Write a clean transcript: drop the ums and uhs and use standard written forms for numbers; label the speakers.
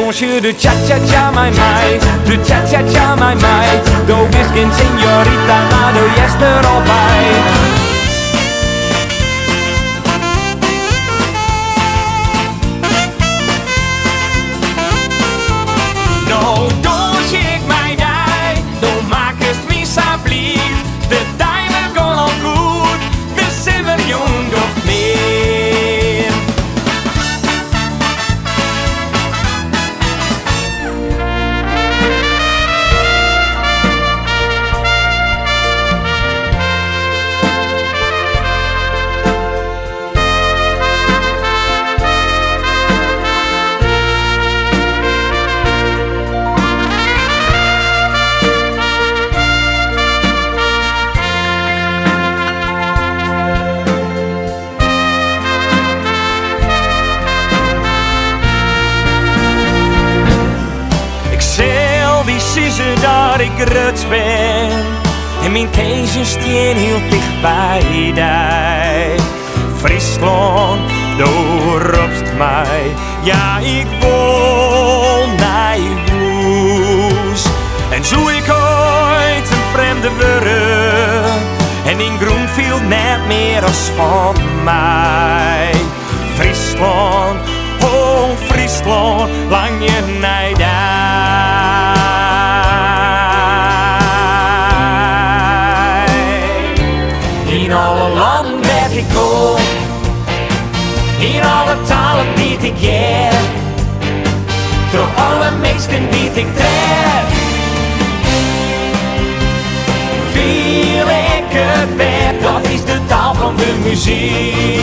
Speaker 1: dansje de cha-cha-cha, mai mai. De cha-cha-cha, mai mai. Do is geen señorita, maar do jest er al bij. Nou, doe ik mij die, dan maak het me sablief. De diamond gaan al goed, we zijn weer jong of meer. Dat ik ruts ben en mijn keesje steen heel dicht bij die. Friesland, doorropst mij, ja ik woon naar woes. En zo ik ooit een vreemde worden en in Groenfield net meer als van mij. Friesland, oh Friesland, lang je naar daar. In alle landen waar ik kom, in alle talen die ik ken, door alle mensen die ik tref, viel ik het weg, dat is de taal van de muziek.